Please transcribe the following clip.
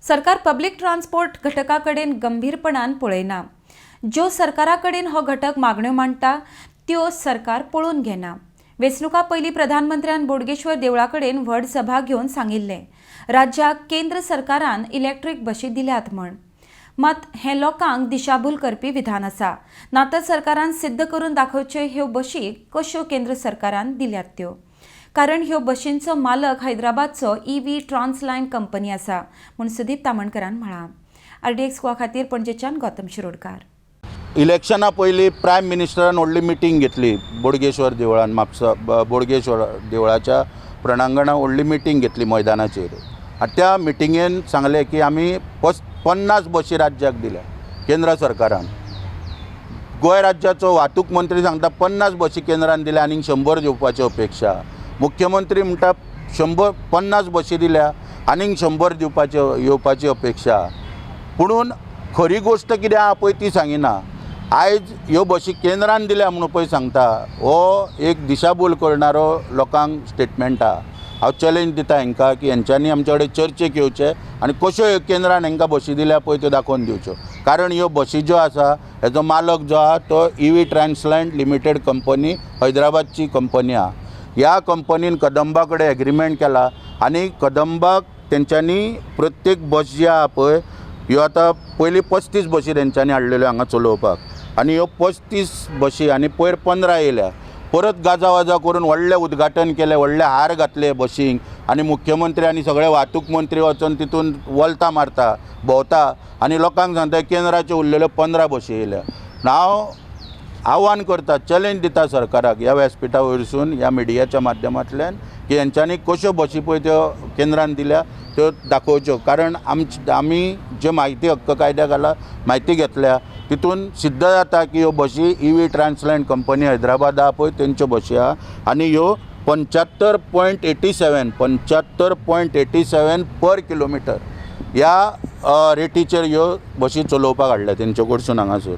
सरकार public transport घटका कडेन गंभीरपणान पळयना। ज्यो सरकारा कडेन हो घटक मागण्यो मांडटा त्यो सरकार पळोवन घेना। वेंचणुका पयलीं प्रधानमंत्र्यान बोडगेश्वर देवळा कडेन व्हड सभा घेवन सांगिल्लें राज्याक केंद्र सरकारान इलेक्ट्रीक बशी दिल्यात म्हण। मात हें लोकांक दिशाभूल करपी विधान आसा। ना तर सरकारान सिद्ध करून दाखोवच्यो ह्यो बशी कश्यो केंद्र सरकारान दिल्यात त्यो। कारण ह्यो बशींचो मालक हैदराबादचो EV ट्रान्सलायन कंपनी आसा म्हूण सुदीप तामणकरान म्हळां। RDX गोवा खातीर पणजेच्यान गौतम शिरोडकार। इलेक्शना पयलीं प्रायम मिनिस्टरान व्हडली मिटींग घेतली बोडगेश्वर देवळान बोडगेश्वर देवळाच्या प्रणांगणात व्हडली मिटींग घेतली मैदानाचेर। आनी त्या मिटिंगेन सांगलें की आमी 50 बशी राज्याक दिल्या केंद्र सरकारान। गोंय राज्याचो वाहतूक मंत्री सांगता 50 बशी केंद्रान दिल्या आनीक 100 दिवपाची अपेक्षा। मुख्यमंत्री म्हणटा 50 बशी दिल्या आनीक 100 येवपाची अपेक्षा। पुणून खरी गोष्ट कितें आहा पळय ती सांगिना। आयज ह्यो बशी केंद्रान दिल्या म्हणून पळय सांगता हो एक दिशाभूल करणारो लोकांक स्टेटमेंट आहा। हांव चॅलेंज दिता हांकां की हेंच्यांनी आमचे कडेन चर्चेक येवचें आनी कश्यो केंद्रान हांकां बशी दिल्या पळय त्यो दाखोवन दिवच्यो। कारण ह्यो बशी ज्यो आसा हेजो मालक जो आहा तो EV ट्रान्सलायन लिमिटेड कंपनी हैदराबादची कंपनी आहा। ह्या कंपनीन कदंबा कडेन एग्रीमेंट केला आनी कदंबाक तेंच्यांनी प्रत्येक बस जी आहा पळय ह्यो आतां पयलीं 35 बशी तेंच्यांनी हाडलेल्यो हांगा चलोवपाक आनी ह्यो 35 बशी आनी पयर 15 येयल्या। परत गाजावाजा करून व्हडलें उद्घाटन केलें, व्हडले हार घातले बशींक आनी मुख्यमंत्री आनी सगळे वाहतूक मंत्री वचून तितून वलतां मारता भोंवता आनी लोकांक सांगता केंद्राच्यो उरलेल्यो 15 बशी येयल्या। हांव आव्हान करता, चॅलेंज दिता सरकाराक ह्या व्यासपिठा वयरसून ह्या मिडियाच्या माध्यमांतल्यान की हेंच्यांनी कश्यो बशी पळय त्यो केंद्रान दिल्या त्यो दाखोवच्यो। कारण आमी जे म्हायती हक्क कायद्या खाला म्हायती घेतल्या तितून सिद्ध जाता की ह्यो बशी EV ट्रान्सलायन कंपनी हैदराबाद आहा पळय तेंच्यो बशी आहा आनी ह्यो 75.87 पर किलोमिटर ह्या रेटीचेर ह्यो बशी चलोवपाक हाडल्या तेंचे कडसून हांगासर।